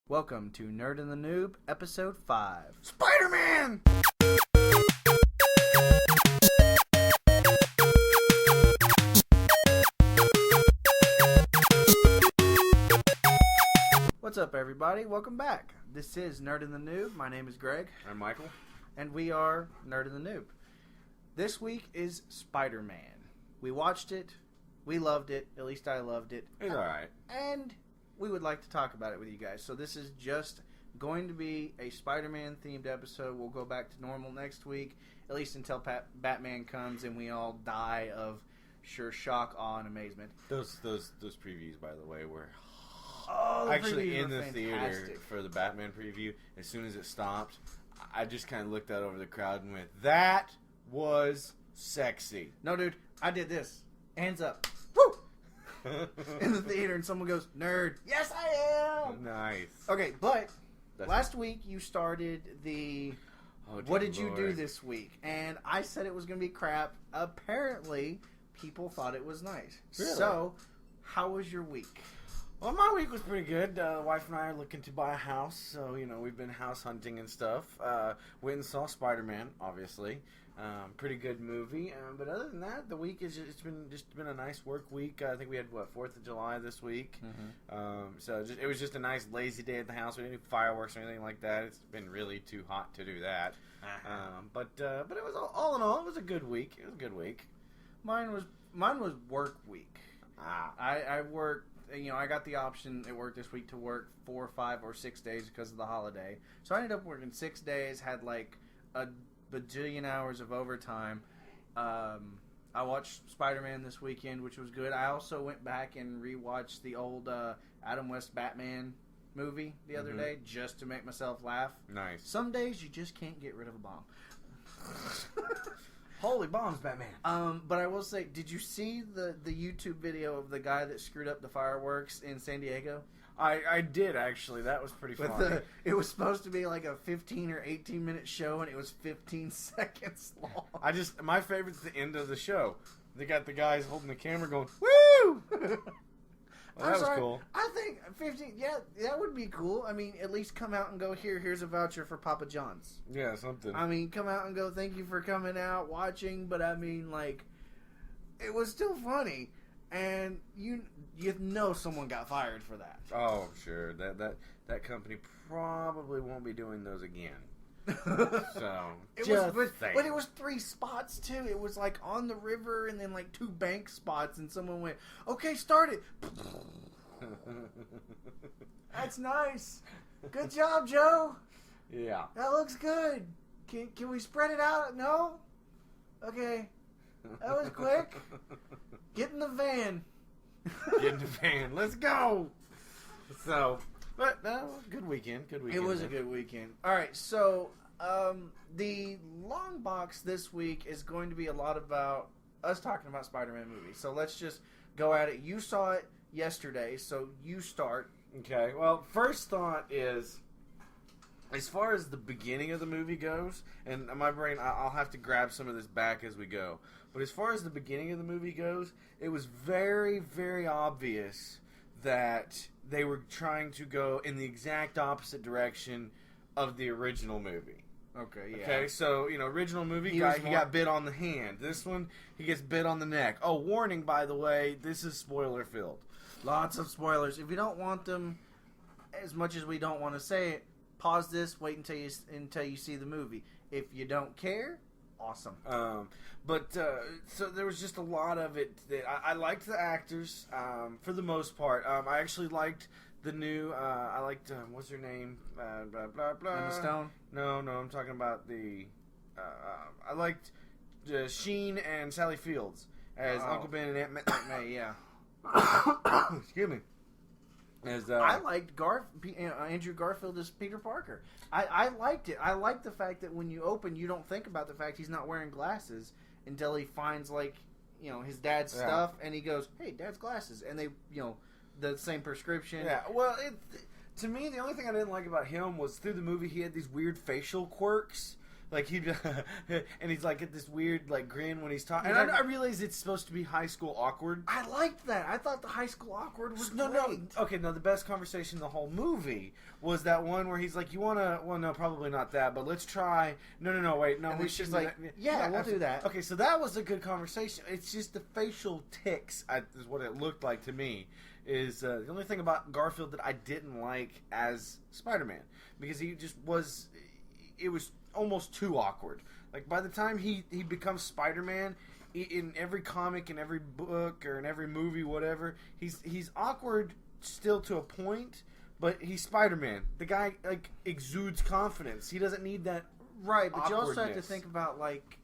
Welcome to Nerd and the Noob, Episode 5. Spider-Man! What's up, everybody? Welcome back. This is Nerd and the Noob. My name is Greg. I'm Michael. And we are Nerd and the Noob. This week is Spider-Man. We watched it. We loved it. At least I loved it. It's alright. And we would like to talk about it with you guys. So this is just going to be a Spider-Man themed episode. We'll go back to normal next week, at least until Batman comes and we all die of sure shock, awe, and amazement. Those previews, by the way, were Actually in the fantastic. theater for the Batman preview. As soon as it stopped, I just kind of looked out over the crowd and went, "That was sexy." No, dude, I did this. Hands up. Woo! In the theater, and someone goes, "Nerd." Yes, I am. Nice. Okay, but That's last week you started the. Oh, What did you Lord. do this week? And I said it was going to be crap. Apparently, people thought it was nice. Really? So, how was your week? Well, my week was pretty good. The wife and I are looking to buy a house, so we've been house hunting and stuff. Went and saw Spider-Man, obviously. Pretty good movie. But other than that, the week is it's been a nice work week. I think we had 4th of July this week. So it was just a nice lazy day at the house. We didn't do fireworks or anything like that. It's been really too hot to do that. But it was all in all, it was a good week. It was a good week. Mine was work week. I worked. I got the option at work this week to work 4, 5, or 6 days because of the holiday. So I ended up working 6 days, had like a bajillion hours of overtime. I watched Spider-Man this weekend, which was good. I also went back and rewatched the old Adam West Batman movie the other day just to make myself laugh. Nice. Some days you just can't get rid of a bomb. Holy bombs, Batman. But I will say, did you see the YouTube video of the guy that screwed up the fireworks in San Diego? I did, actually. That was pretty funny. It was supposed to be like a 15 or 18 minute show, and it was 15 seconds long. My favorite's the end of the show. They got the guys holding the camera going, "Woo!" Well, that was cool. I think 15, yeah, that would be cool. I mean, at least come out and go, here's a voucher for Papa John's. Yeah, something. I mean, come out and go, thank you for coming out, watching, but I mean, like, it was still funny. And you know someone got fired for that. Oh, sure. That company probably won't be doing those again. So, but it was 3 spots too. It was like on the river and then like 2 bank spots, and someone went, "Okay, start it." That's nice. Good job, Joe. Yeah. That looks good. Can we spread it out? No? Okay. That was quick. Get in the van. Get in the van. Let's go. So, but good weekend. Good weekend. It was a good weekend. All right, so the long box this week is going to be a lot about us talking about Spider-Man movies. So let's just go at it. You saw it yesterday, so you start. Okay. Well, first thought is, as far as the beginning of the movie goes, and my brain, I'll have to grab some of this back as we go. But as far as the beginning of the movie goes, it was very, very obvious that they were trying to go in the exact opposite direction of the original movie. Okay, yeah. Okay, so, original movie he got bit on the hand. This one, he gets bit on the neck. Oh, warning, by the way, this is spoiler-filled. Lots of spoilers. If you don't want them, as much as we don't want to say it, pause this, wait until you see the movie. If you don't care, awesome. So there was just a lot of it that I liked the actors for the most part. I actually liked the new. I liked what's her name? Blah blah blah. Emma Stone. No, I'm talking about the. I liked Sheen and Sally Fields as Uncle Ben and Aunt May. Yeah. Excuse me. I liked Andrew Garfield as Peter Parker. I liked it. I liked the fact that when you open, you don't think about the fact he's not wearing glasses until he finds his dad's stuff, and he goes, "Hey, Dad's glasses," and they the same prescription. Yeah. Well, to me, the only thing I didn't like about him was through the movie he had these weird facial quirks Like he, and he's like at this weird like grin when he's talking. And I realize it's supposed to be high school awkward. I liked that. I thought the high school awkward was no. Okay, no. The best conversation in the whole movie was that one where he's like, "You wanna? Well, no, probably not that, but let's try." No. Wait, no. And she's like, "Yeah, we'll do that." Okay, so that was a good conversation. It's just the facial tics is what it looked like to me. Is the only thing about Garfield that I didn't like as Spider-Man, because he just was. It was almost too awkward. Like by the time he becomes Spider-Man, in every comic, in every book, or in every movie, whatever, he's awkward still to a point, but he's Spider-Man. The guy like exudes confidence. He doesn't need that. Right, but you also have to think about like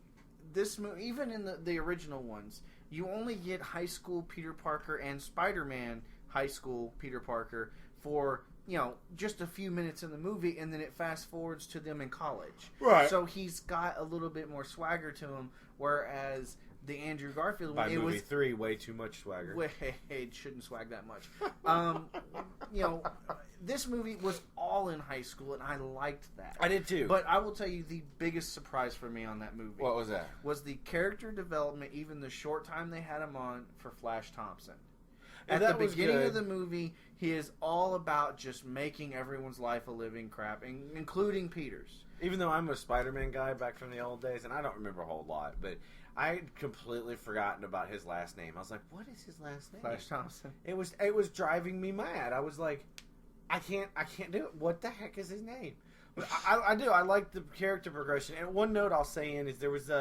this movie. Even in the original ones, you only get high school Peter Parker and Spider-Man high school Peter Parker for just a few minutes in the movie, and then it fast forwards to them in college. Right. So he's got a little bit more swagger to him, whereas the Andrew Garfield by one, movie 3, way too much swagger. It shouldn't swag that much. This movie was all in high school, and I liked that. I did too. But I will tell you the biggest surprise for me on that movie. What was that? Was the character development, even the short time they had him on, for Flash Thompson. And At the beginning of the movie, he is all about just making everyone's life a living crap, including Peter's. Even though I'm a Spider-Man guy back from the old days, and I don't remember a whole lot, but I had completely forgotten about his last name. I was like, what is his last name? Flash Thompson. It was driving me mad. I was like, I can't do it. What the heck is his name? But I do. I like the character progression. And one note I'll say is there was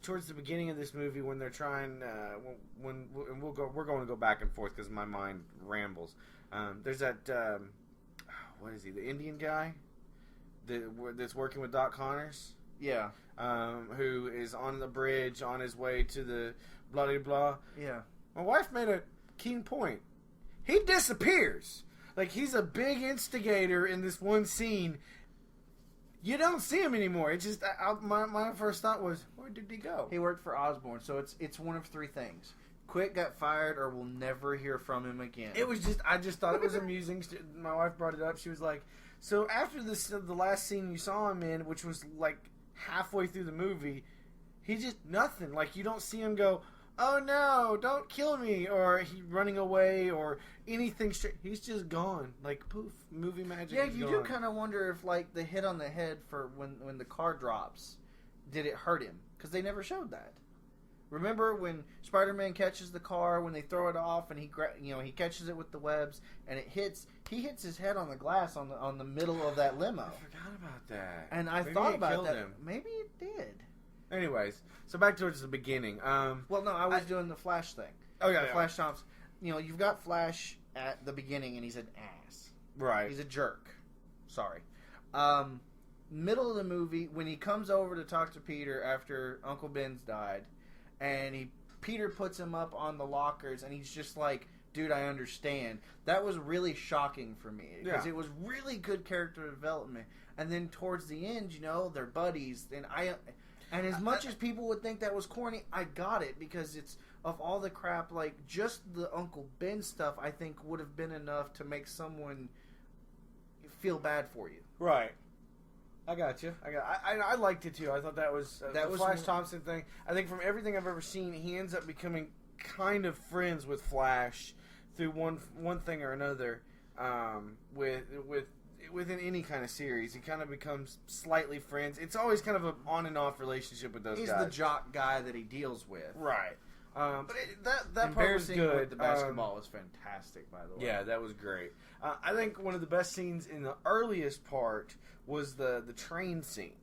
towards the beginning of this movie when they're trying and we're going to go back and forth because my mind rambles. There's that what is he, the Indian guy that's working with Doc Connors, who is on the bridge on his way to the blah blah blah. Yeah, my wife made a keen point. He disappears. Like he's a big instigator in this one scene. You don't see him anymore. It's just my first thought was, where did he go? He worked for Osborn, so it's one of three things: quit, got fired, or we'll never hear from him again. It was I just thought it was amusing. My wife brought it up. She was like, so after the last scene you saw him in, which was like halfway through the movie, he just nothing. Like you don't see him go, oh no, don't kill me, or he running away, or anything straight. He's just gone. Like poof, movie magic. Yeah, you do kind of wonder if like the hit on the head for when the car drops, did it hurt him? Because they never showed that. Remember when Spider-Man catches the car, when they throw it off, and he catches it with the webs, and he hits his head on the glass on the middle of that limo. I forgot about that. And I thought about that. Maybe it did. Anyways, so back towards the beginning. Well, no, I was doing the Flash thing. Oh yeah, Flash Thompson. You've got Flash at the beginning, and he's an ass. Right. He's a jerk. Sorry. Middle of the movie, when he comes over to talk to Peter after Uncle Ben's died, and Peter puts him up on the lockers, and he's just like, dude, I understand. That was really shocking for me, because it was really good character development. And then towards the end, they're buddies, and as much as people would think that was corny, I got it, because it's, of all the crap, like, just the Uncle Ben stuff, I think, would have been enough to make someone feel bad for you. Right. I got you. I liked it, too. I thought that was the Flash Thompson thing. I think from everything I've ever seen, he ends up becoming kind of friends with Flash through one thing or another within any kind of series. He kind of becomes slightly friends. It's always kind of an on and off relationship with those guys. He's the jock guy that he deals with. Right. But that part was good. With the basketball was fantastic, by the way. Yeah, that was great. I think one of the best scenes in the earliest part was the train scene.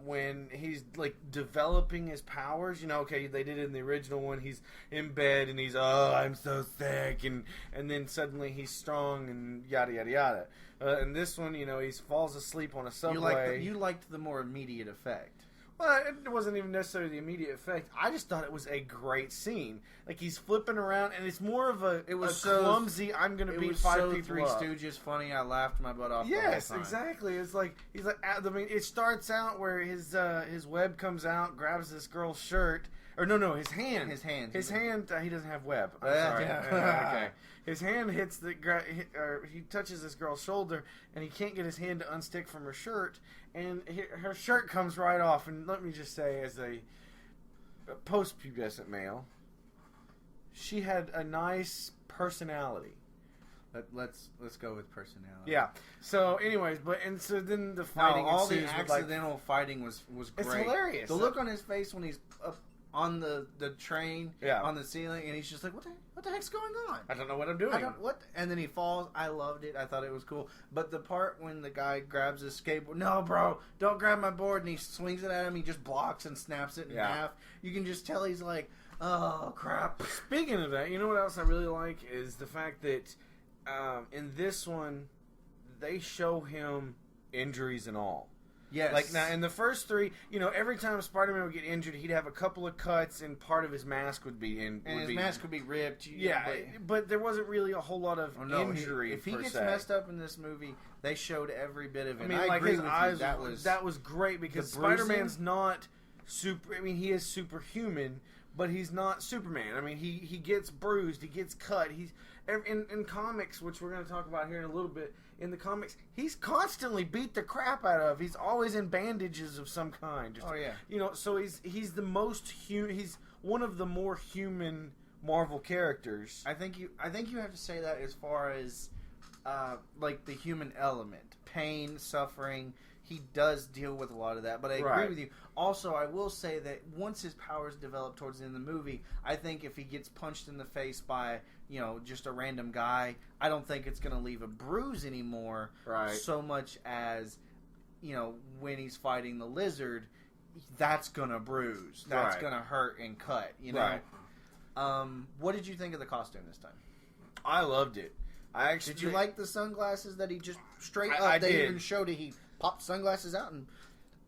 When he's like developing his powers, okay, they did it in the original one. He's in bed and he's, I'm so sick, and then suddenly he's strong and yada yada yada. In this one, he falls asleep on a subway. You liked the more immediate effect. Well, it wasn't even necessarily the immediate effect. I just thought it was a great scene. Like he's flipping around, and it's more of a clumsy. I'm going to beat 5 people Three Stooges funny. I laughed my butt off. Yes, exactly. It's like he's like. I mean, it starts out where his web comes out, grabs this girl's shirt, Or no, his hand. His hand. His hand. He doesn't have web. I'm sorry. Okay. His hand hits he touches this girl's shoulder, and he can't get his hand to unstick from her shirt, and her shirt comes right off. And let me just say, as a post-pubescent male, she had a nice personality. Let's go with personality. Yeah. So, anyways, so then the fighting. All the accidental fighting was great. It's hilarious. The look on his face when he's up on the train, on the ceiling, and he's just like, what the heck's going on? I don't know what I'm doing. And then he falls. I loved it. I thought it was cool. But the part when the guy grabs his skateboard, no, bro, don't grab my board, and he swings it at him. He just blocks and snaps it in half. You can just tell he's like, oh crap. Speaking of that, you know what else I really like is the fact that. In this one, they show him injuries and all. Yes. Like now, in the first three, every time Spider-Man would get injured, he'd have a couple of cuts, and part of his mask would be mask would be ripped. But there wasn't really a whole lot of injury. If he gets messed up in this movie, they showed every bit of it. I mean, I agree his with eyes. You. That was great because Spider-Man's not super. I mean, he is superhuman, but he's not Superman. I mean, he gets bruised, he gets cut. In comics, which we're going to talk about here in a little bit, in the comics, he's constantly beat the crap out of. He's always in bandages of some kind. So he's the most human. He's one of the more human Marvel characters. I think you have to say that as far as like the human element, pain, suffering. He does deal with a lot of that, but I agree with you. Also, I will say that once his powers develop towards the end of the movie, I think if he gets punched in the face by, just a random guy, I don't think it's going to leave a bruise anymore. Right. So much as, when he's fighting the lizard, that's going to bruise. That's going to hurt and cut, Right. What did you think of the costume this time? I loved it. Did you like the sunglasses that he just straight up? They even showed it. He popped sunglasses out, and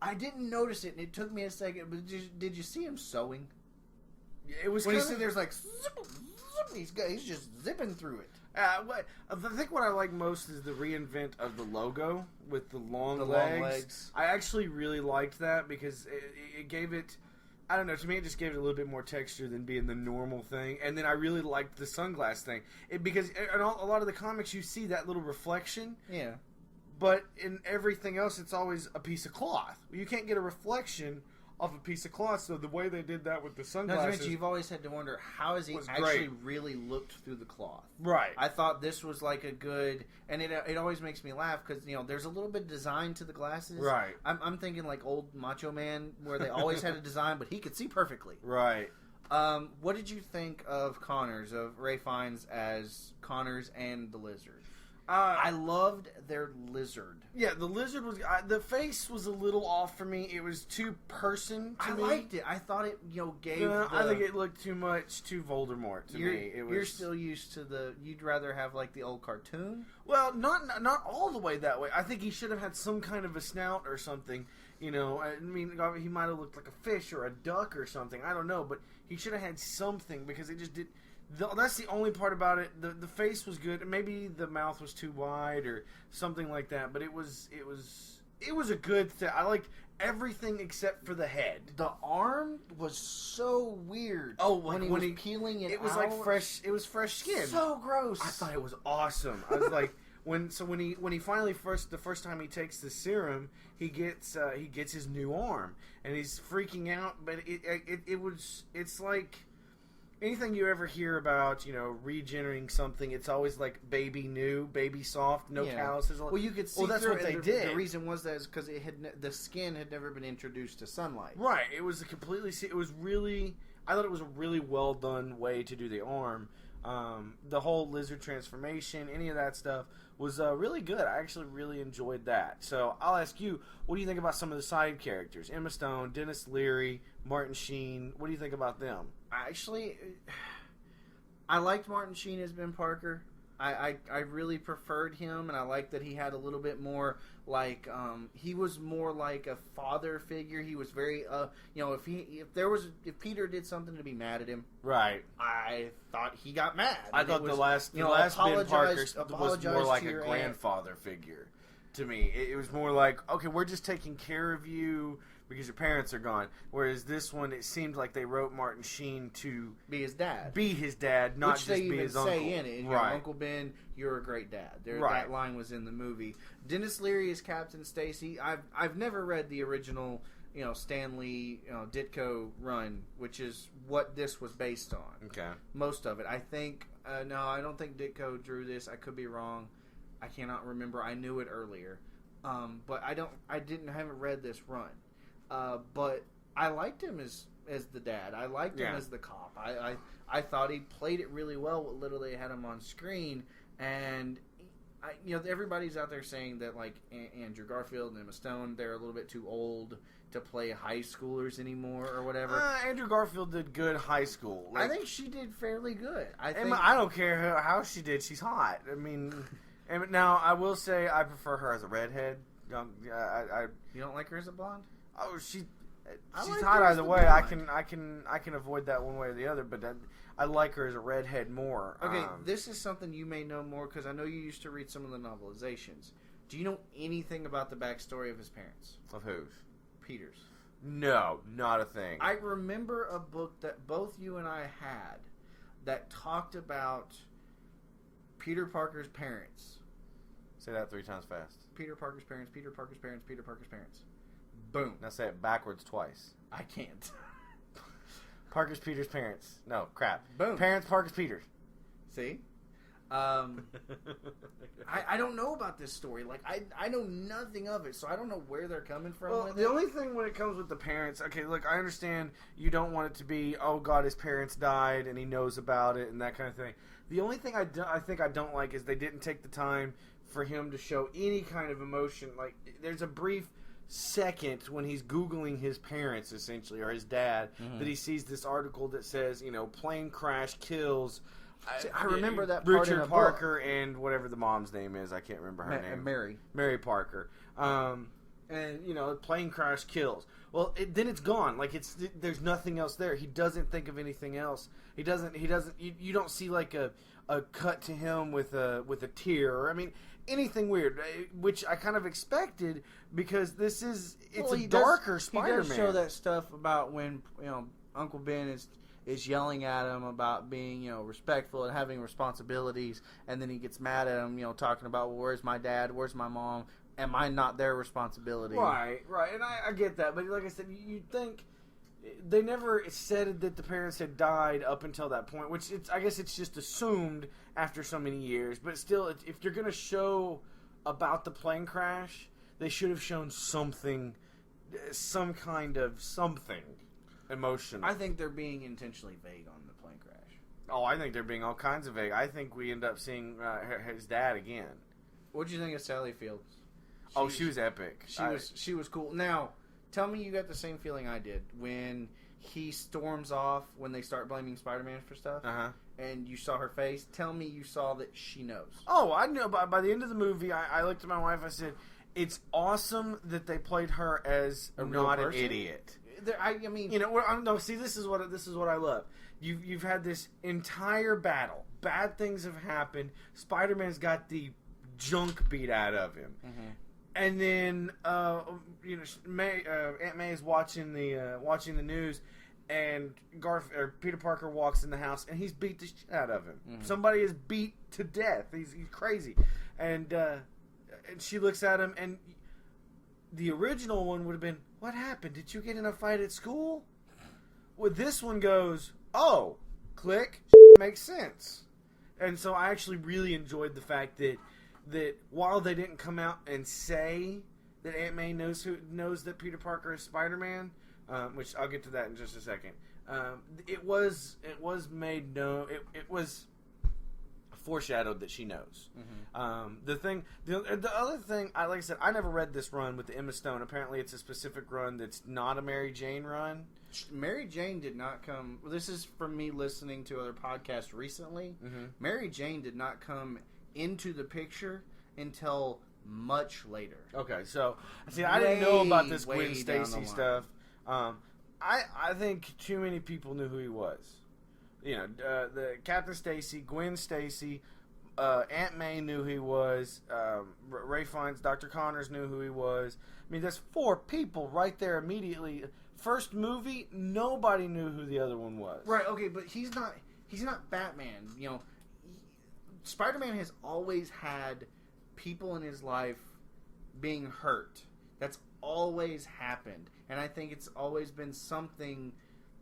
I didn't notice it, and it took me a second. But did you see him sewing? It was when he said there's like zip, zip, he's just zipping through it. I think what I like most is the reinvent of the logo with the long legs. I actually really liked that because it gave it. I don't know. To me, it just gave it a little bit more texture than being the normal thing. And then I really liked the sunglass thing because in a lot of the comics you see that little reflection. Yeah. But in everything else, it's always a piece of cloth. You can't get a reflection of a piece of cloth. So the way they did that with the sunglasses, you've always had to wonder how has he actually really looked through the cloth. Right. I thought this was like a good, and it always makes me laugh because there's a little bit of design to the glasses. Right. I'm thinking like old Macho Man where they always had a design, but he could see perfectly. Right. What did you think of Ray Fiennes as Connors and the Lizard? I loved their lizard. Yeah, the lizard was... the face was a little off for me. It was too person to me. I liked it. I thought it, gave I think it looked too Voldemort to me. You're still used to you'd rather have, like, the old cartoon? Well, not all the way that way. I think he should have had some kind of a snout or something. I mean, he might have looked like a fish or a duck or something. I don't know, but he should have had something because it just did... That's the only part about it. The face was good. Maybe the mouth was too wide or something like that. But it was a good thing. I liked everything except for the head. The arm was so weird. Oh, when he was peeling it, it was like fresh. It was fresh skin. So gross. I thought it was awesome. I was like, when he finally the first time he takes the serum, he gets his new arm and he's freaking out. But it's like. Anything you ever hear about, regenerating something, it's always like baby new, baby soft, no calluses. Well, you could see that's what they did. The reason was that is because the skin had never been introduced to sunlight. Right. It was I thought it was a really well done way to do the arm. The whole lizard transformation, any of that stuff was really good. I actually really enjoyed that. So I'll ask you, what do you think about some of the side characters? Emma Stone, Dennis Leary, Martin Sheen. What do you think about them? Actually, I liked Martin Sheen as Ben Parker. I really preferred him, and I liked that he had a little bit more like he was more like a father figure. He was very if Peter did something to be mad at him, right? I thought he got mad. I thought the last Ben Parker was more like a grandfather figure to me. It was more like, okay, we're just taking care of you because your parents are gone. Whereas this one, it seemed like they wrote Martin Sheen to be his dad. Not Which just they be even his say uncle. in it. Right. Uncle Ben, you're a great dad. Right. That line was in the movie. Dennis Leary is Captain Stacy. I've never read the original, Stanley Ditko run, which is what this was based on. Okay. Most of it. I think, no, I don't think Ditko drew this. I could be wrong. I cannot remember. I knew it earlier. But haven't read this run. But I liked him as the dad. I liked him as the cop. I thought he played it really well. What little they had him on screen, and everybody's out there saying that like Andrew Garfield and Emma Stone, they're a little bit too old to play high schoolers anymore or whatever. Andrew Garfield did good high school. I think she did fairly good. I don't care how she did. She's hot. I mean, now I will say I prefer her as a redhead. You don't like her as a blonde? Oh, she's like hot her as either the way. blonde. I can avoid that one way or the other, but I like her as a redhead more. Okay, this is something you may know more because I know you used to read some of the novelizations. Do you know anything about the backstory of his parents? Of whose? Peter's. No, not a thing. I remember a book that both you and I had that talked about Peter Parker's parents. Say that 3 times fast. Peter Parker's parents, Peter Parker's parents, Peter Parker's parents. Boom. Now say it backwards twice. I can't. Parker's Peter's parents. No, crap. Boom. Parents, Parker's Peter's. See? I don't know about this story. Like, I know nothing of it, so I don't know where they're coming from. Well, the only thing when it comes with the parents, okay, look, I understand you don't want it to be, oh, God, his parents died, and he knows about it, and that kind of thing. The only thing I think I don't like is they didn't take the time for him to show any kind of emotion. Like, there's a brief second when he's Googling his parents, essentially, or his dad, that he sees this article that says, plane crash kills... I remember that part Richard in a Parker book. And whatever the mom's name is. I can't remember her name. Mary Parker. And, plane crash kills. Well, then it's gone. Like, there's nothing else there. He doesn't think of anything else. He doesn't, you don't see like a cut to him with a tear. Or, anything weird, which I kind of expected because it's a darker Spider-Man. He does show that stuff about when, Uncle Ben is yelling at him about being, respectful and having responsibilities, and then he gets mad at him, talking about, well, where's my dad, where's my mom, am I not their responsibility? Right, and I get that, but like I said, you'd think they never said that the parents had died up until that point, which I guess it's just assumed after so many years, but still, if you're going to show about the plane crash, they should have shown something, some kind of something. Emotional. I think they're being intentionally vague on the plane crash. Oh, I think they're being all kinds of vague. I think we end up seeing his dad again. What'd you think of Sally Fields? She was epic. She was cool. Now, tell me you got the same feeling I did when he storms off when they start blaming Spider-Man for stuff. And you saw her face. Tell me you saw that she knows. Oh, I know. By the end of the movie, I looked at my wife. I said, "It's awesome that they played her as not an idiot." No. See, this is what I love. You've had this entire battle. Bad things have happened. Spider-Man's got the junk beat out of him, and then Aunt May is watching the news, and Peter Parker walks in the house, and he's beat the shit out of him. Somebody is beat to death. He's crazy, and she looks at him, and the original one would have been, what happened? Did you get in a fight at school? Well, this one goes, oh, click, makes sense. And so I actually really enjoyed the fact that while they didn't come out and say that Aunt May knows that Peter Parker is Spider-Man, which I'll get to that in just a second. It was made known. It was foreshadowed that she knows. The other thing, like I said, I never read this run with the Emma Stone. Apparently, it's a specific run that's not a Mary Jane run. Mary Jane did not come. Well, this is from me listening to other podcasts recently. Mary Jane did not come into the picture until much later. Okay, so see, I didn't know about this Gwen Stacy stuff. I think too many people knew who he was. The Captain Stacy, Gwen Stacy, Aunt May knew who he was. Ray Fiennes, Dr. Connors knew who he was. I mean, there's 4 people right there immediately. First movie, nobody knew who the other one was. Right, okay, but he's not Batman. You know, Spider-Man has always had people in his life being hurt. That's always happened. And I think it's always been something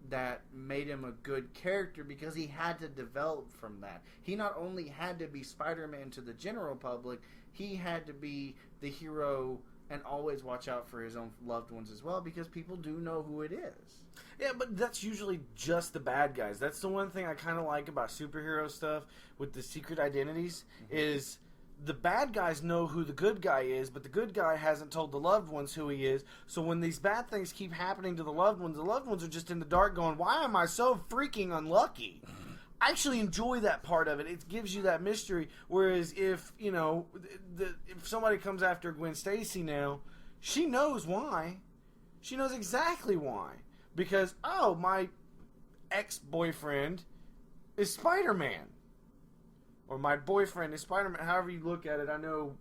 that made him a good character because he had to develop from that. He not only had to be Spider-Man to the general public, he had to be the hero and always watch out for his own loved ones as well because people do know who it is. Yeah, but that's usually just the bad guys. That's the one thing I kind of like about superhero stuff with the secret identities is the bad guys know who the good guy is, but the good guy hasn't told the loved ones who he is. So when these bad things keep happening to the loved ones are just in the dark going, why am I so freaking unlucky? I actually enjoy that part of it. It gives you that mystery. Whereas if, you know, if somebody comes after Gwen Stacy now, she knows why. She knows exactly why. Because, oh, my ex-boyfriend is Spider-Man. Or my boyfriend is Spider-Man. However you look at it, I know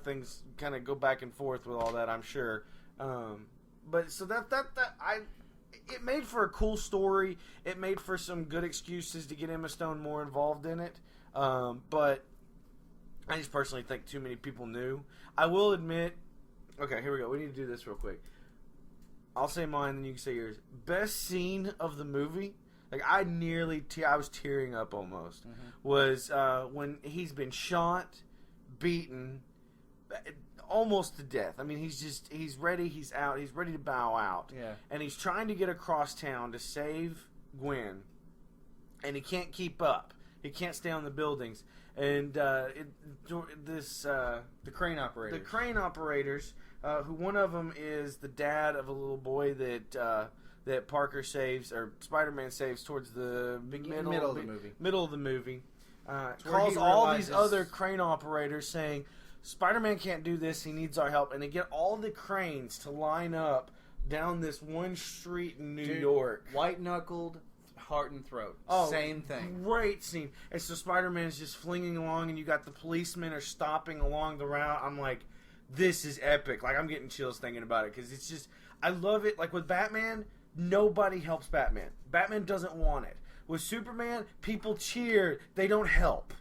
things kind of go back and forth with all that, I'm sure. But so it made for a cool story. It made for some good excuses to get Emma Stone more involved in it. But I just personally think too many people knew. I will admit. Okay, here we go. We need to do this real quick. I'll say mine, then you can say yours. Best scene of the movie. Like, I was tearing up almost, was when he's been shot, beaten, almost to death. I mean, he's ready, he's out, he's ready to bow out. Yeah. And he's trying to get across town to save Gwen, and he can't keep up. He can't stay on the buildings. And the crane operators. The crane operators, who one of them is the dad of a little boy that Parker saves, or Spider-Man saves towards the middle of the movie. Calls all these other crane operators saying, Spider-Man can't do this, he needs our help. And they get all the cranes to line up down this one street in New York. White-knuckled, heart and throat. Same thing. Great scene. And so Spider-Man's just flinging along, and you got the policemen are stopping along the route. I'm like, this is epic. Like, I'm getting chills thinking about it, because it's just, I love it. Like, with Batman, nobody helps Batman. Batman doesn't want it. With Superman, people cheer. They don't help.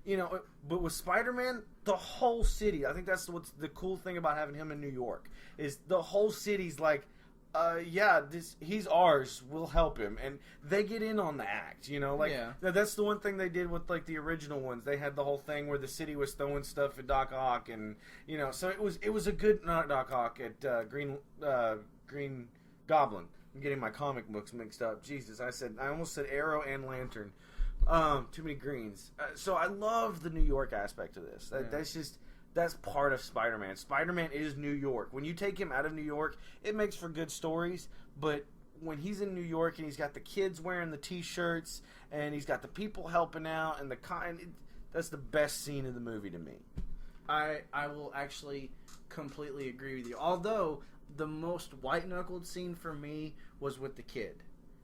You know, but with Spider-Man, the whole city, I think that's what's the cool thing about having him in New York, is the whole city's like, he's ours, we'll help him. And they get in on the act, you know? Like, that's the one thing they did with, like, the original ones. They had the whole thing where the city was throwing stuff at Doc Ock, and, you know, so it was a good, not Doc Ock, at Green Goblin. I'm getting my comic books mixed up. Jesus, I almost said Arrow and Lantern. Too many greens. So I love the New York aspect of this. That's part of Spider-Man. Spider-Man is New York. When you take him out of New York, it makes for good stories. But when he's in New York and he's got the kids wearing the T-shirts and he's got the people helping out and that's the best scene of the movie to me. I will actually completely agree with you. Although the most white-knuckled scene for me was with the kid.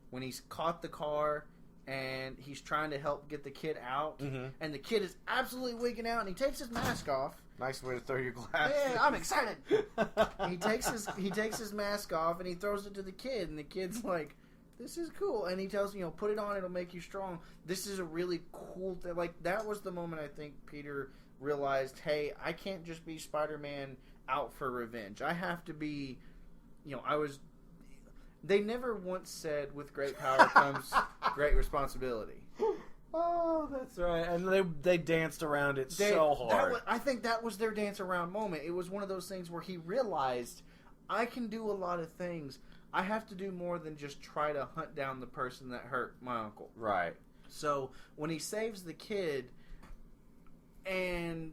When he's caught the car and he's trying to help get the kid out, and the kid is absolutely wigging out, and he takes his mask off. Nice way to throw your glass. Yeah, I'm excited. he takes his mask off, and he throws it to the kid, and the kid's like, this is cool. And he tells him, put it on, it'll make you strong. This is a really cool thing. Like, that was the moment I think Peter realized, hey, I can't just be Spider-Man out for revenge. I have to be, they never once said, with great power comes great responsibility. Oh, that's right. And they danced around it so hard. I think that was their dance around moment. It was one of those things where he realized, I can do a lot of things. I have to do more than just try to hunt down the person that hurt my uncle. Right. So when he saves the kid, and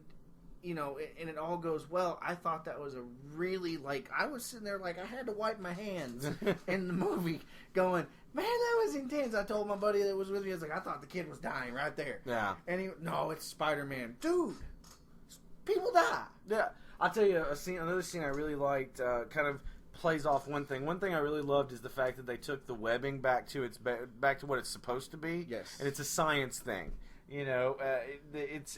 and it all goes well, I thought that was a really, I was sitting there I had to wipe my hands in the movie going, man, that was intense. I told my buddy that was with me, I was like, I thought the kid was dying right there. Yeah. And no, it's Spider-Man. Dude, people die. Yeah. I'll tell you another scene I really liked, kind of plays off one thing. One thing I really loved is the fact that they took the webbing back to what it's supposed to be. Yes. And it's a science thing. You know, it's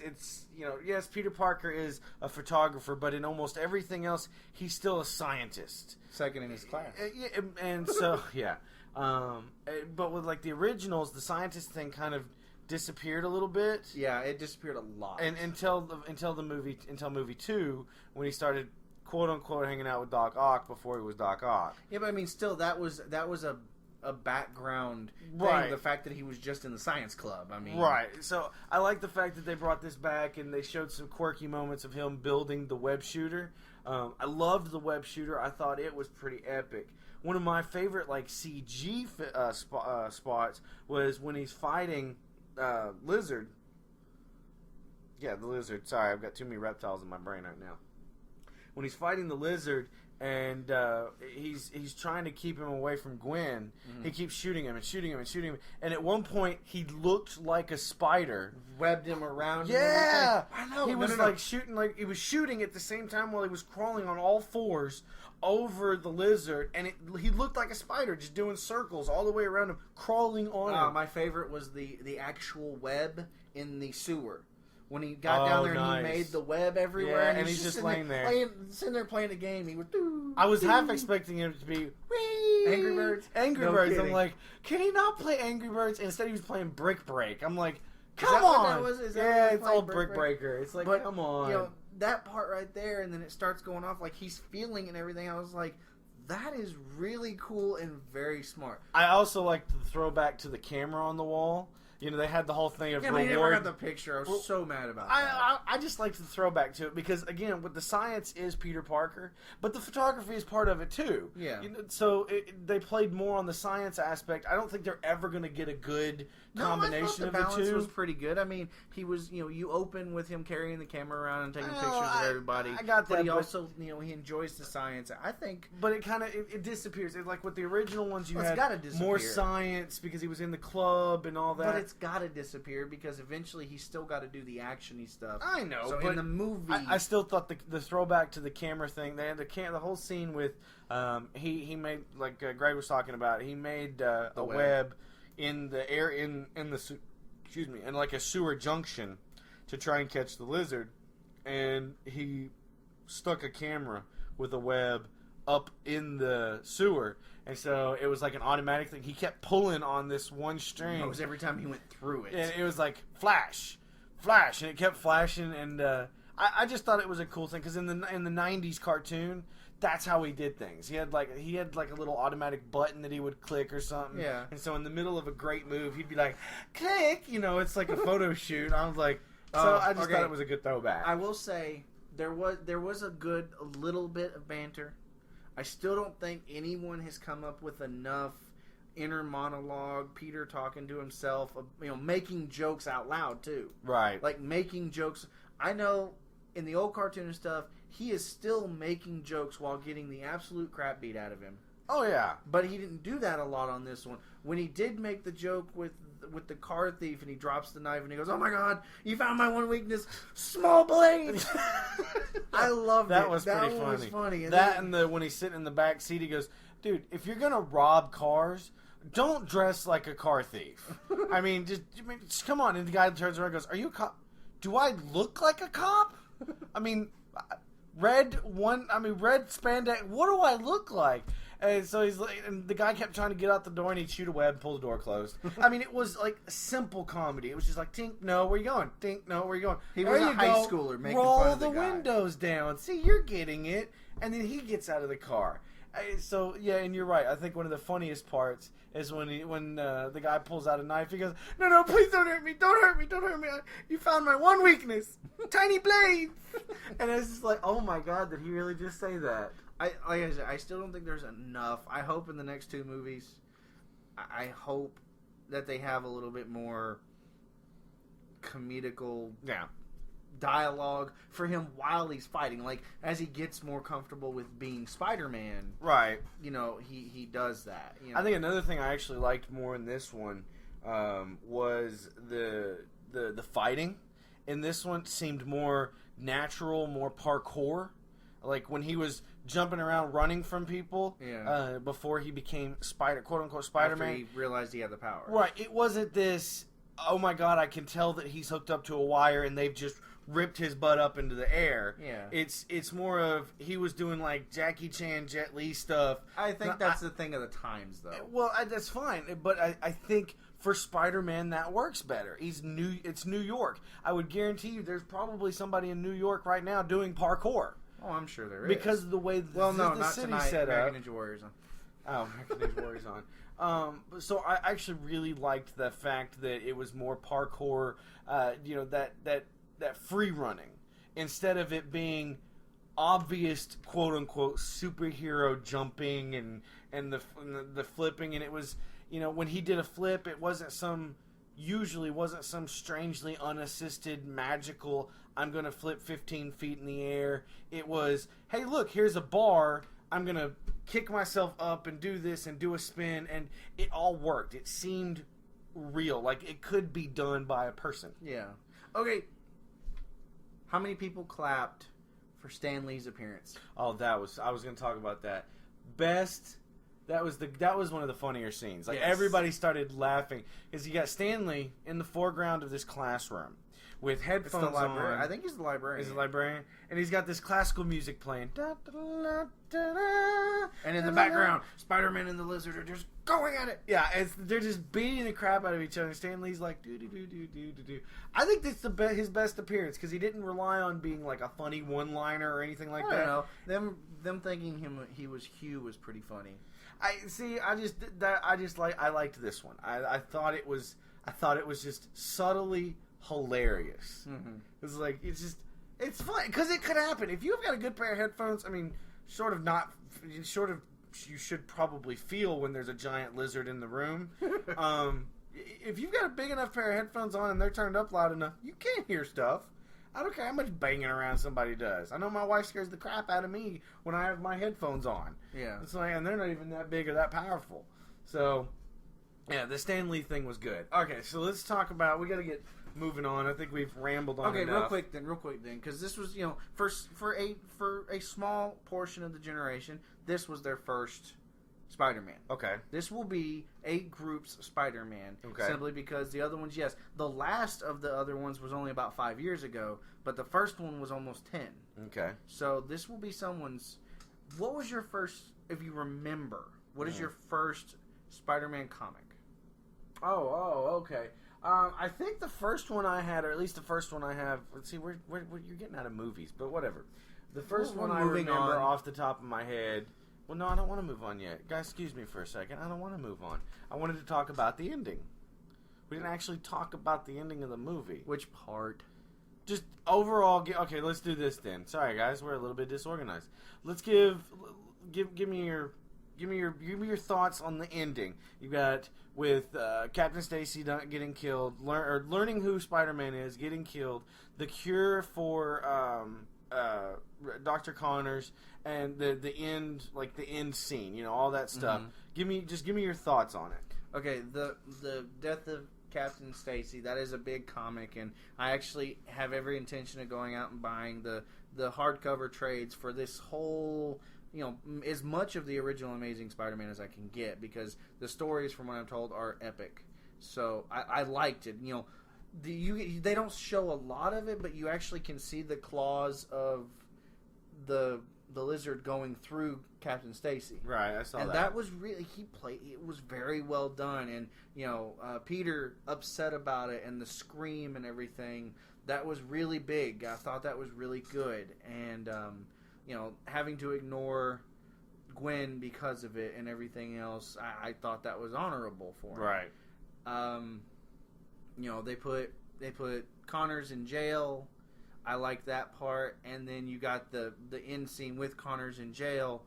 you know, yes, Peter Parker is a photographer, but in almost everything else, he's still a scientist. Second in his class. Yeah, and so yeah, but with like the originals, the scientist thing kind of disappeared a little bit. Yeah, it disappeared a lot. And until movie 2, when he started quote unquote hanging out with Doc Ock before he was Doc Ock. Yeah, but I mean, still that was a background thing. Right. The fact that he was just in the science club. I mean, right. So I like the fact that they brought this back and they showed some quirky moments of him building the web shooter. I loved the web shooter. I thought it was pretty epic. One of my favorite like CG spots was when he's fighting Lizard. Yeah, the Lizard. Sorry, I've got too many reptiles in my brain right now. When he's fighting the Lizard and he's trying to keep him away from Gwen, he keeps shooting him and shooting him and shooting him. And at one point, he looked like a spider. Webbed him around. Yeah, I know. He was he was shooting at the same time while he was crawling on all fours over the Lizard, and he looked like a spider, just doing circles all the way around him, crawling on him. My favorite was the actual web in the sewer. When he got down there and he made the web everywhere, yeah, and he's just laying there. Sitting there playing a game. He was. I was half expecting him to be Angry Birds. Angry No Birds. kidding. I'm like, can he not play Angry Birds? Instead, he was playing Brick Break. I'm like, Is come that what on. that was? Is that Yeah, what he was it's all playing, Brick Brick Break? Breaker. It's like, But, come on. You know, that part right there, and then it starts going off like he's feeling and everything. I was like, that is really cool and very smart. I also like the throwback to the camera on the wall. You know, they had the whole thing of Yeah, reward. but he never got the picture. I was so mad about that. I just like the throwback to it because, again, with the science is Peter Parker, but the photography is part of it too. Yeah. You know, so they played more on the science aspect. I don't think they're ever going to get a good combination of the balance two. was pretty good. I mean, he was, you open with him carrying the camera around and taking pictures of everybody. I got that, but he but also, he enjoys the science. I think. But it kind of it disappears. It's like with the original ones, you It's had gotta disappear. more science because he was in the club and all that. But it's got to disappear because eventually he's still got to do the actiony stuff. I know. So but in the movie, I still thought the throwback to the camera thing. They had the whole scene with he made, like Greg was talking about. He made a web in the air in the in like a sewer junction to try and catch the Lizard, and he stuck a camera with a web up in the sewer, and so it was like an automatic thing. He kept pulling on this one string. it was every time he went through it. And it was like flash, and it kept flashing. And I just thought it was a cool thing because in the '90s cartoon, that's how he did things. He had like a little automatic button that he would click or something. Yeah. And so in the middle of a great move, he'd be like, click. It's like a photo shoot. I was like, so I just thought it was a good throwback. I will say there was a little bit of banter. I still don't think anyone has come up with enough inner monologue, Peter talking to himself, making jokes out loud too. Right. Like making jokes. I know in the old cartoon and stuff, he is still making jokes while getting the absolute crap beat out of him. Oh yeah. But he didn't do that a lot on this one. When he did make the joke with the car thief and he drops the knife and he goes, "Oh my God, you found my one weakness, small blade." I loved that it. Was that pretty one funny. was funny. And when he's sitting in the back seat, he goes, "Dude, if you're gonna rob cars, don't dress like a car thief. I mean, just come on." And the guy turns around and goes, "Are you a cop? Do I look like a cop? I mean, red spandex. What do I look like?" And so he's like, and the guy kept trying to get out the door, and he'd shoot a web, pull the door closed. I mean, it was like simple comedy. It was just like, tink, no, where you going? Tink, no, where you going? He was a high schooler making roll fun of the the guy. windows down. See, you're getting it. And then he gets out of the car. So yeah, and you're right. I think one of the funniest parts is when the guy pulls out a knife. He goes, "No, please don't hurt me! Don't hurt me! Don't hurt me! You found my one weakness, tiny blade." And it's just like, oh my God, did he really just say that? Like I said, I still don't think there's enough. I hope in the next two movies, I hope that they have a little bit more comedical dialogue for him while he's fighting. Like, as he gets more comfortable with being Spider-Man, right? He does that. I think another thing I actually liked more in this one was the fighting. In this one, seemed more natural, more parkour. Like when he was jumping around, running from people, before he became quote unquote Spider-Man. After he realized he had the power. Right. It wasn't this, oh my god, I can tell that he's hooked up to a wire and they've just ripped his butt up into the air. Yeah. It's more of he was doing like Jackie Chan, Jet Li stuff. I think that's the thing of the times, though. Well, that's fine, but I think for Spider-Man that works better. It's New York. I would guarantee you there's probably somebody in New York right now doing parkour. Oh, I'm sure there is. Because of the way the city's set up. Ninja Warrior's on. Oh, American Ninja Warrior's on. So I actually really liked the fact that it was more parkour, that free running, instead of it being obvious, quote unquote, superhero jumping and the flipping. And it was, when he did a flip, it wasn't some strangely unassisted magical, I'm going to flip 15 feet in the air. It was, hey, look, here's a bar. I'm going to kick myself up and do this and do a spin. And it all worked. It seemed real. Like it could be done by a person. Yeah. Okay. How many people clapped for Stan Lee's appearance? Oh, I was going to talk about that. That was one of the funnier scenes. Like, everybody started laughing because you got Stan Lee in the foreground of this classroom with headphones on. I think he's the librarian. He's the librarian, and he's got this classical music playing. And in the background, Spider-Man and the Lizard are just going at it. Yeah, they're just beating the crap out of each other. Stan Lee's like, do. I think that's his best appearance because he didn't rely on being like a funny one-liner or anything like that. I don't know. Them thinking he was Hugh was pretty funny. I liked this one. I thought it was just subtly hilarious. Mm-hmm. It's like it's fun because it could happen if you've got a good pair of headphones. I mean, you should probably feel when there's a giant lizard in the room. If you've got a big enough pair of headphones on and they're turned up loud enough, you can't hear stuff. I don't care how much banging around somebody does. I know my wife scares the crap out of me when I have my headphones on. Yeah. It's like, and they're not even that big or that powerful. So, yeah, the Stan Lee thing was good. Okay, so let's talk about. We got to get moving on. I think we've rambled on. Okay, enough. real quick then, because this was for a small portion of the generation, this was their first Spider-Man. Okay. This will be a group's Spider-Man. Okay. Simply because the other ones, yes, the last of the other ones was only about 5 years ago, but the first one was almost 10. Okay. So this will be someone's. What was your first, if you remember? What is your first Spider-Man comic? Oh, okay. I think the first one I had, or at least the first one I have. Let's see, where you're getting out of movies, but whatever. The first one I remember off the top of my head. Well, no, I don't want to move on yet. Guys, excuse me for a second. I don't want to move on. I wanted to talk about the ending. We didn't actually talk about the ending of the movie. Which part? Just overall. Okay, let's do this then. Sorry, guys, we're a little bit disorganized. Let's give me your thoughts on the ending. You got with Captain Stacy getting killed, learning who Spider-Man is, getting killed, the cure for Dr. Connors, and the end, like the end scene, all that stuff. Mm-hmm. Give me your thoughts on it. Okay, the death of Captain Stacy, that is a big comic, and I actually have every intention of going out and buying the hardcover trades for this whole, as much of the original Amazing Spider-Man as I can get, because the stories, from what I'm told, are epic. So I liked it. They don't show a lot of it, but you actually can see the claws of the lizard going through Captain Stacy. Right, I saw that. And that was really, it was very well done. And, Peter upset about it and the scream and everything, that was really big. I thought that was really good. And, having to ignore Gwen because of it and everything else, I thought that was honorable for him. Right. They put Connors in jail. I like that part. And then you got the end scene with Connors in jail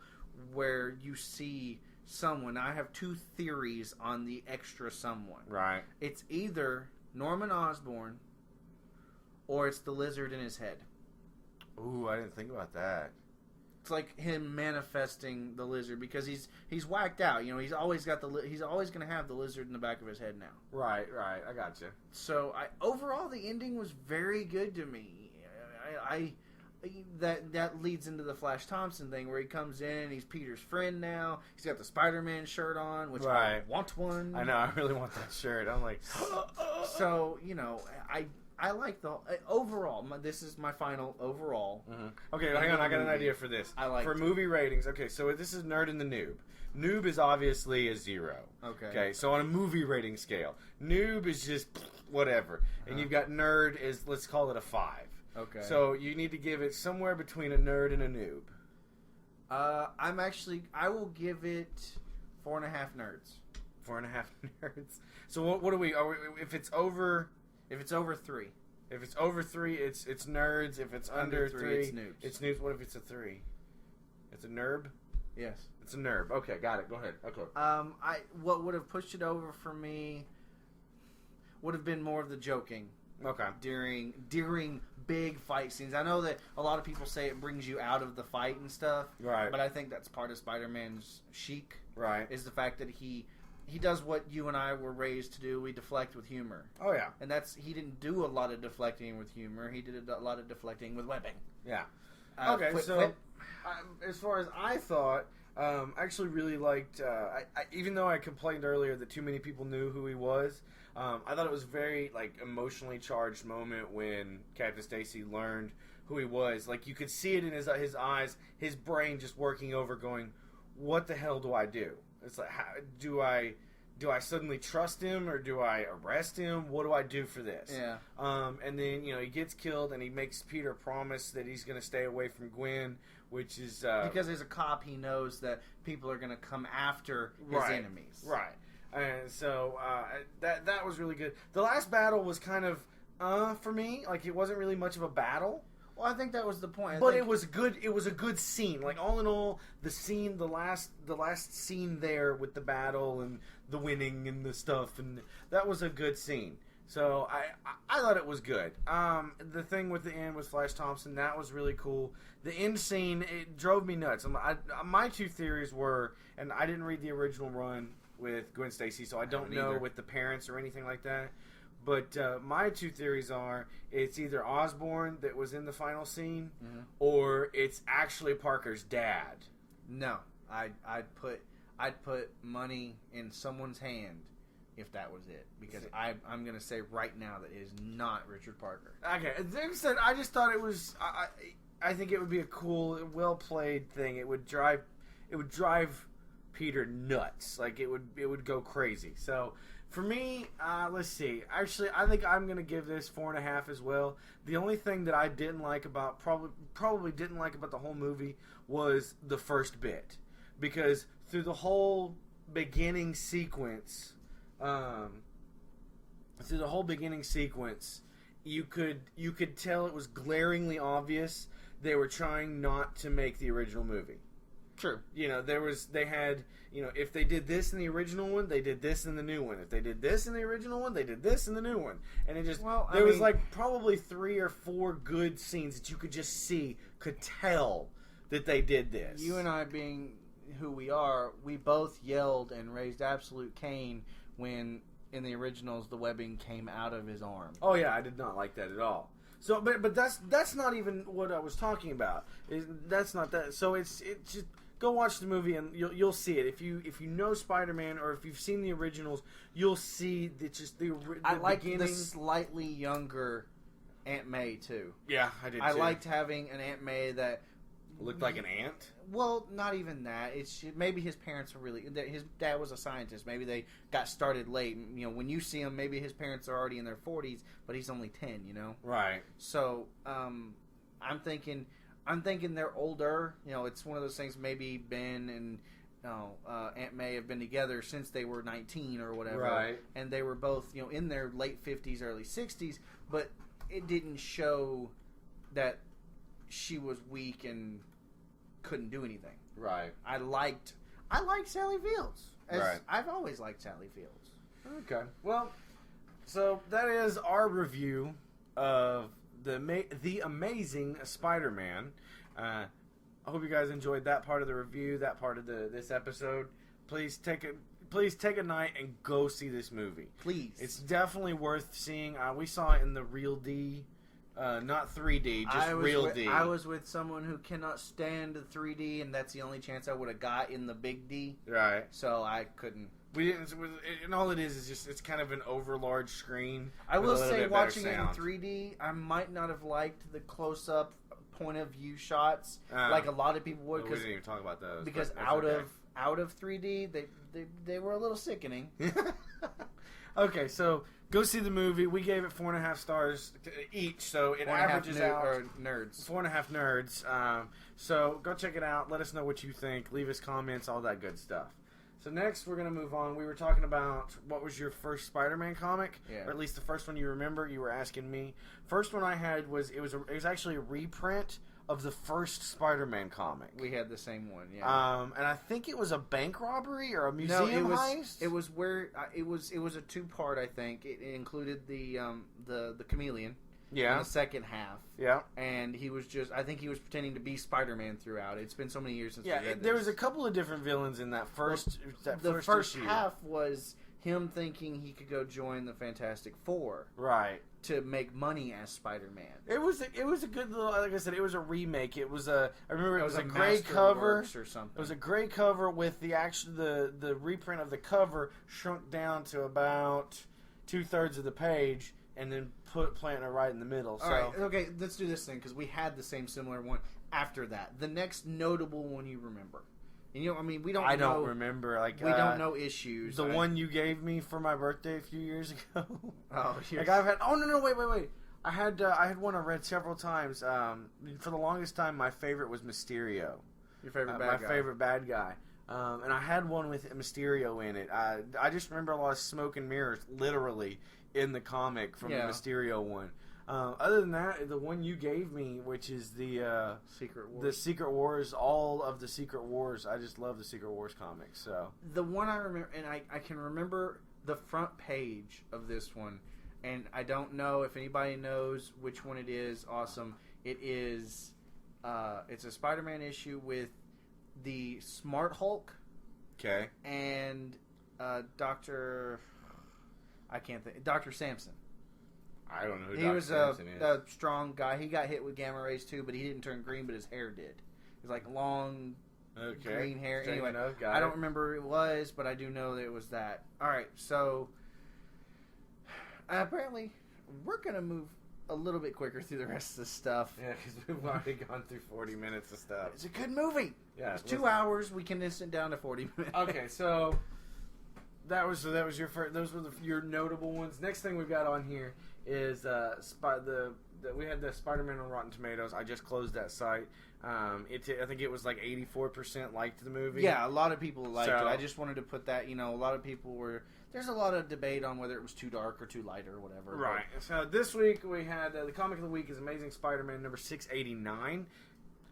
where you see someone. I have two theories on the extra someone. Right. It's either Norman Osborn or it's the lizard in his head. Ooh, I didn't think about that. It's like him manifesting the lizard because he's whacked out. He's always got he's always going to have the lizard in the back of his head now. Right. I got you. So overall the ending was very good to me. that leads into the Flash Thompson thing where he comes in and he's Peter's friend now. He's got the Spider-Man shirt on, which I want one. I know, I really want that shirt. I'm like, so I like the overall. This is my final overall. Mm-hmm. Okay, hang on. I got an idea for this. For movie ratings. Okay, so this is Nerd and the Noob. Noob is obviously a 0. Okay. So on a movie rating scale, Noob is just whatever, and you've got Nerd is, let's call it a 5. Okay. So you need to give it somewhere between a nerd and a noob. I will give it 4.5 nerds. 4.5 nerds. So what are we? If it's over 3. If it's over 3, it's nerds. If it's under 3, it's noobs. It's noobs. What if it's a 3? It's a nerb? Yes. It's a nerb. Okay, got it. Go ahead. Okay. What would have pushed it over for me would have been more of the joking. Okay. During big fight scenes. I know that a lot of people say it brings you out of the fight and stuff. Right. But I think that's part of Spider-Man's chic. Right. Is the fact that he does what you and I were raised to do. We deflect with humor. Oh, yeah. And he didn't do a lot of deflecting with humor. He did a lot of deflecting with webbing. Yeah. Okay, as far as I thought, I actually really liked, even though I complained earlier that too many people knew who he was, I thought it was a very, emotionally charged moment when Captain Stacy learned who he was. Like, you could see it in his eyes, his brain just working over going, what the hell do I do? It's like, do I suddenly trust him or do I arrest him? What do I do for this? Yeah. And then, he gets killed and he makes Peter promise that he's going to stay away from Gwen, which is... because as a cop, he knows that people are going to come after his enemies. Right. And so that was really good. The last battle was kind of for me. Like, it wasn't really much of a battle. Well, I think that was the point. But it was good. It was a good scene. Like, all in all, the last scene there with the battle and the winning and the stuff, and that was a good scene. So I thought it was good. The thing with the end with Flash Thompson, that was really cool. The end scene, it drove me nuts. My two theories were, and I didn't read the original run with Gwen Stacy, so I don't know with the parents or anything like that. But my two theories are, it's either Osborn that was in the final scene, or it's actually Parker's dad. No, I'd put money in someone's hand if that was it, because I'm going to say right now that it is not Richard Parker. Okay, I just thought it was. I think it would be a cool, well played thing. It would drive Peter nuts. Like, it would go crazy. So for me, let's see. Actually, I think I'm going to give this 4.5 as well. The only thing that I didn't like about probably didn't like about the whole movie was the first bit, because through the whole beginning sequence. Through the whole beginning sequence, you could tell it was glaringly obvious they were trying not to make the original movie. True. They had, if they did this in the original one, they did this in the new one. If they did this in the original one, they did this in the new one. And it just, there was probably 3 or 4 good scenes that you could tell that they did this. You and I, being who we are, we both yelled and raised absolute Cain when in the originals the webbing came out of his arm. Oh yeah, I did not like that at all. So, but that's not even what I was talking about. That's not that. So it's just go watch the movie and you'll see it. If you know Spider-Man or if you've seen the originals, you'll see that just the I liked the slightly younger Aunt May too. Yeah, I did. I liked having an Aunt May that looked like an ant. Well, not even that. It's maybe his parents were his dad was a scientist. Maybe they got started late. When you see him, maybe his parents are already in their 40s, but he's only 10. Right. So I'm thinking they're older. It's one of those things. Maybe Ben and Aunt May have been together since they were 19 or whatever. Right. And they were both in their late 50s, early 60s, but it didn't show that she was weak and couldn't do anything. Right. I liked Sally Fields. Right. I've always liked Sally Fields. Okay. Well, so that is our review of the Amazing Spider-Man. I hope you guys enjoyed that part of the review, that part of this episode. Please take a night and go see this movie. Please. It's definitely worth seeing. We saw it in the Real D Not 3D, just real D. I was with someone who cannot stand 3D, and that's the only chance I would have got in the big D. Right. So I couldn't. We didn't, and all it is just it's kind of an overlarge screen. I will say, watching it in 3D, I might not have liked the close-up point of view shots like a lot of people would. We didn't even talk about those because out of 3D, they were a little sickening. Okay, so go see the movie. We gave it 4.5 stars each, so it averages out 4.5 nerds. So go check it out. Let us know what you think. Leave us comments, all that good stuff. So next, we're going to move on. We were talking about what was your first Spider-Man comic, or at least the first one you remember. You were asking me. First one I had was it was actually a reprint of the first Spider-Man comic. We had the same one, yeah. And I think it was a bank robbery or a museum heist. It was where it was a 2-part. I think it included the chameleon. Yeah. In the second half. Yeah. And I think he was pretending to be Spider-Man throughout. It's been so many years since we read this. There was a couple of different villains in that first The first half was him thinking he could go join the Fantastic Four. Right. To make money as Spider-Man. It was a good little, like I said, it was a remake. It was I remember it was a gray cover or something. It was a gray cover with the reprint of the cover shrunk down to about 2/3 of the page, and then planting it right in the middle. All right, okay, let's do this thing, because we had the same similar one after that. The next notable one you remember. You know, I mean, I don't remember. We don't know issues. The one you gave me for my birthday a few years ago. Oh, like I've had. Oh no, wait. I had one I read several times. For the longest time, my favorite was Mysterio. Your favorite bad guy. My favorite bad guy. And I had one with Mysterio in it. I just remember a lot of smoke and mirrors, literally, in the comic from the Mysterio one. Other than that, the one you gave me, which is the Secret Wars, all of the Secret Wars. I just love the Secret Wars comics. So the one I remember, and I can remember the front page of this one, and I don't know if anybody knows which one it is. Awesome! It is. It's a Spider-Man issue with the Smart Hulk. Okay. And Dr. Samson. I don't know who he Dr. was Samson is. A strong guy. He got hit with gamma rays too, but he didn't turn green, but his hair did. It was like long green hair. Anyway, I don't remember who it was, but I do know that it was that. All right, so apparently we're going to move a little bit quicker through the rest of the stuff. Yeah, because we've already gone through 40 minutes of stuff. It's a good movie. Yeah, it's 2 hours. We condense it down to 40 minutes. Okay, so that was your first. Those were your notable ones. Next thing we've got on here is we had the Spider-Man on Rotten Tomatoes. I just closed that site. I think it was like 84% liked the movie. Yeah, a lot of people liked it. I just wanted to put that. A lot of people were. There's a lot of debate on whether it was too dark or too light or whatever. Right. So this week we had the comic of the week is Amazing Spider-Man number 689,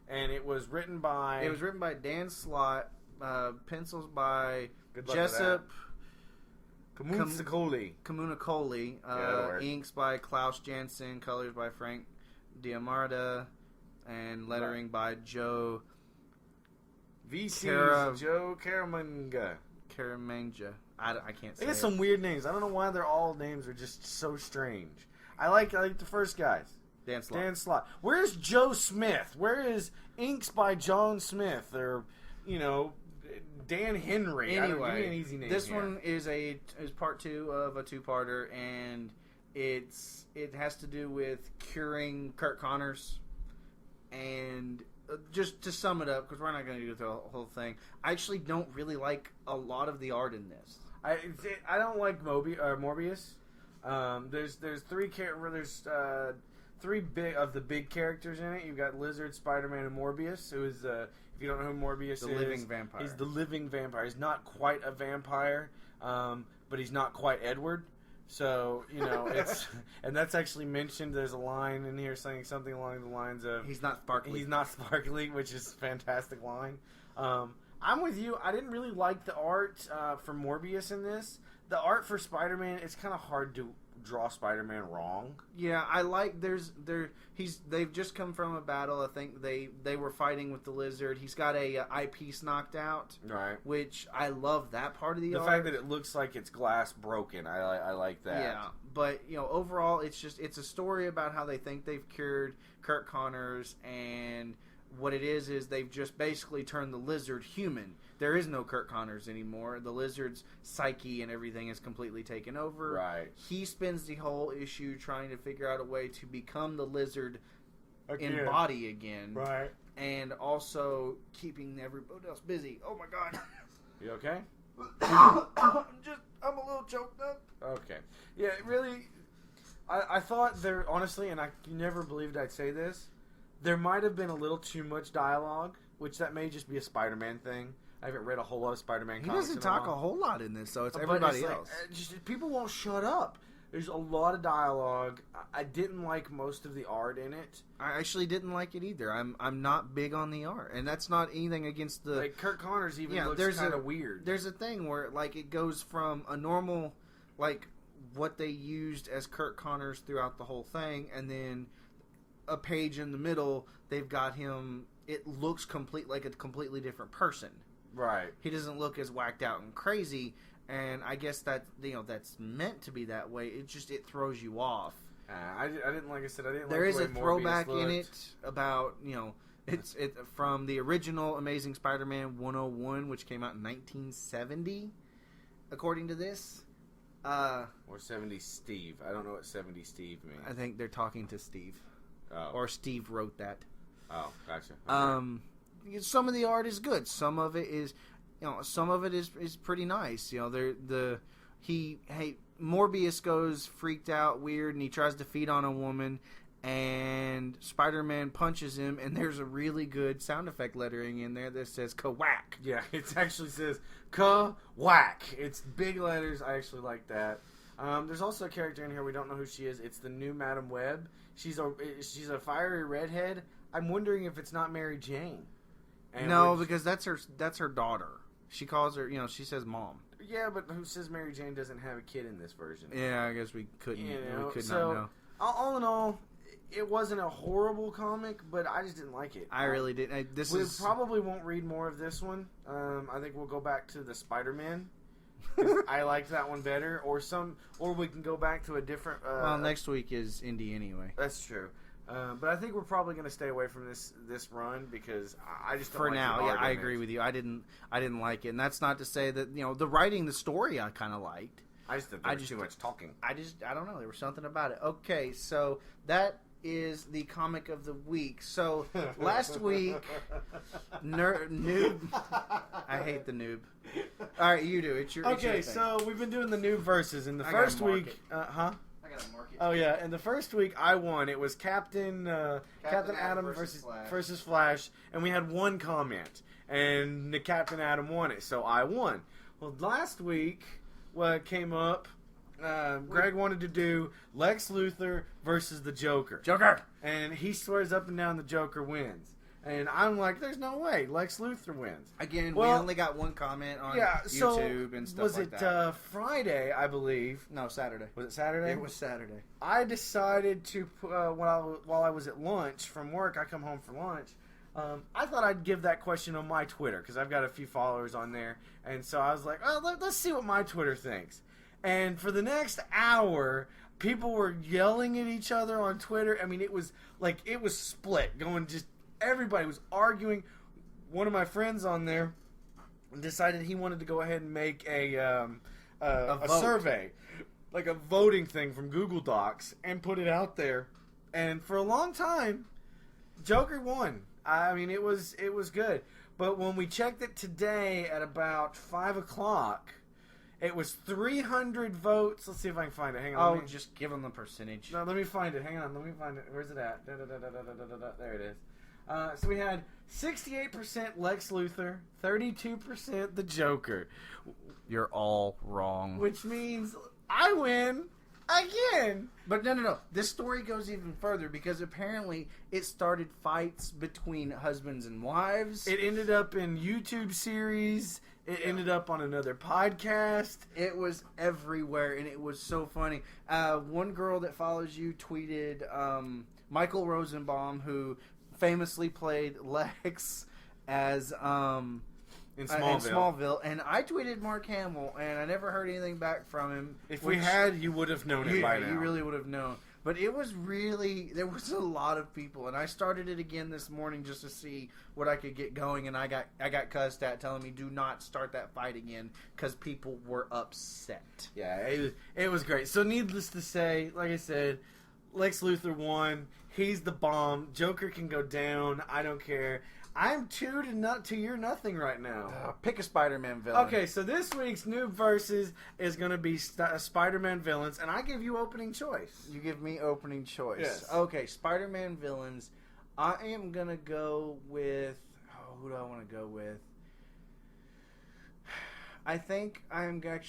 and it was written by Dan Slott, pencils by Jessup Kamunakoli, inks by Klaus Janson, colors by Frank Diamarda, and lettering by Joe Joe Caramanga. I can't say. They got some weird names. I don't know why their all names are just so strange. I like the first guys. Dan Slott. Where's Joe Smith? Where is inks by John Smith or Dan Henry? Anyway, give me an easy name. This one is part 2 of a 2-parter, and it has to do with curing Kurt Connors. And just to sum it up, because we're not going to do the whole thing, I actually don't really like a lot of the art in this. I don't like Morbius. There's three big characters in it. You've got Lizard, Spider-Man, and Morbius, who is if you don't know who Morbius is, living vampire. He's the living vampire. He's not quite a vampire, but he's not quite Edward. So it's and that's actually mentioned. There's a line in here saying something along the lines of he's not sparkly. He's not sparkly, which is a fantastic line. I'm with you. I didn't really like the art for Morbius in this. The art for Spider-Man, it's kind of hard to draw Spider-Man wrong. Yeah, I like they've just come from a battle. I think they were fighting with the Lizard. He's got a eyepiece knocked out, right? Which I love that part of the art. The fact that it looks like it's glass broken, I like that. Yeah, but overall, it's a story about how they think they've cured Kurt Connors, and what it is they've just basically turned the Lizard human. There is no Kurt Connors anymore. The Lizard's psyche and everything is completely taken over. Right. He spends the whole issue trying to figure out a way to become the Lizard again. in body again. Right. And also keeping everybody else busy. Oh my god. You okay? I'm a little choked up. Okay. Yeah, really, I thought there, honestly, and I never believed I'd say this, there might have been a little too much dialogue, which that may just be a Spider-Man thing. I haven't read a whole lot of Spider-Man comics. He doesn't talk a whole lot in this, so it's everybody else. Just, people won't shut up. There's a lot of dialogue. I didn't like most of the art in it. I actually didn't like it either. I'm not big on the art, and that's not anything against the... Like, Kurt Connors even looks kind of weird. There's a thing where, like, it goes from a normal, like, what they used as Kurt Connors throughout the whole thing, and then a page in the middle, they've got him... It looks like a completely different person. Right. He doesn't look as whacked out and crazy, and I guess that that's meant to be that way. It throws you off. I didn't, like I said, I didn't. There like is the a way throwback Morbius in it about it's from the original Amazing Spider-Man 101, which came out in 1970, according to this. Or 70 Steve. I don't know what 70 Steve means. I think they're talking to Steve. Oh. Or Steve wrote that. Oh, gotcha. Okay. Some of the art is good. Some of it is, some of it is pretty nice. Morbius goes freaked out, weird, and he tries to feed on a woman, and Spider-Man punches him, and there's a really good sound effect lettering in there that says "ka-whack." Yeah, it actually says "ka-whack." It's big letters. I actually like that. There's also a character in here we don't know who she is. It's the new Madam Web. She's a fiery redhead. I'm wondering if it's not Mary Jane. No, because that's her daughter. She calls her, she says mom. Yeah, but who says Mary Jane doesn't have a kid in this version? Yeah, I guess we couldn't. We could not know. All in all, it wasn't a horrible comic, but I just didn't like it. I really didn't. We probably won't read more of this one. I think we'll go back to the Spider-Man. I liked that one better, or we can go back to a different. Well, next week is Indie anyway. That's true. But I think we're probably going to stay away from this run because I just don't for like now. Yeah, I agree with you. I didn't like it, and that's not to say that the writing, the story, I kind of liked. I just thought there was too much talking. I don't know. There was something about it. Okay, so that is the comic of the week. So last week, Noob. I hate the Noob. All right, you do. It's your thing. So we've been doing the Noob verses in the first week. Oh yeah, in the first week I won. It was Captain Atom versus Flash, and we had one comment, and the Captain Atom won it, so I won. Well, last week what came up, Greg wanted to do Lex Luthor versus the Joker, and he swears up and down the Joker wins. And I'm like, there's no way. Lex Luthor wins. Again, we only got one comment on YouTube and stuff like that. Was it Friday, I believe? No, Saturday. Was it Saturday? It was Saturday. I decided to, while I was at lunch from work, I come home for lunch, I thought I'd give that question on my Twitter, because I've got a few followers on there. And so I was like, let's see what my Twitter thinks. And for the next hour, people were yelling at each other on Twitter. I mean, it was split, going just... Everybody was arguing. One of my friends on there decided he wanted to go ahead and make a survey, like a voting thing from Google Docs, and put it out there. And for a long time, Joker won. I mean, it was good. But when we checked it today at about 5 o'clock, it was 300 votes. Let's see if I can find it. Hang on. Just give them the percentage. No, let me find it. Hang on. Let me find it. Where's it at? There it is. So we had 68% Lex Luthor, 32% the Joker. You're all wrong. Which means I win again. But no. This story goes even further because apparently it started fights between husbands and wives. It ended up in YouTube series. It ended up on another podcast. It was everywhere, and it was so funny. One girl that follows you tweeted Michael Rosenbaum, who famously played Lex as In in Smallville. Smallville, and I tweeted Mark Hamill, and I never heard anything back from him. If we had, you would have known it by now. You really would have known. But it was really, there was a lot of people, and I started it again this morning just to see what I could get going, and I got cussed at telling me do not start that fight again because people were upset. Yeah, it was great. So needless to say, like I said, Lex Luthor won. He's the bomb. Joker can go down. I don't care. I'm 2 to your nothing right now. Pick a Spider-Man villain. Okay, so this week's Noob Versus is going to be Spider-Man villains, and I give you opening choice. You give me opening choice. Yes. Okay, Spider-Man villains. I am going to go with... Oh, who do I want to go with? I think I'm going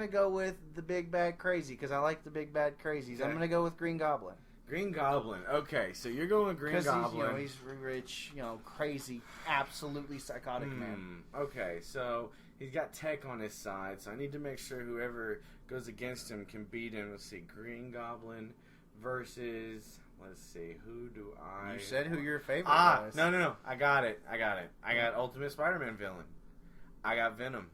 to go with the Big Bad Crazy, because I like the Big Bad Crazies. Okay. I'm going to go with Green Goblin. Green Goblin. Okay, so you're going with Green Goblin. He's rich, crazy, absolutely psychotic man. Okay, so he's got tech on his side, so I need to make sure whoever goes against him can beat him. Let's see, Green Goblin versus... Let's see, who do I... You said who your favorite was. No. I got it. I got Ultimate Spider-Man villain. I got Venom.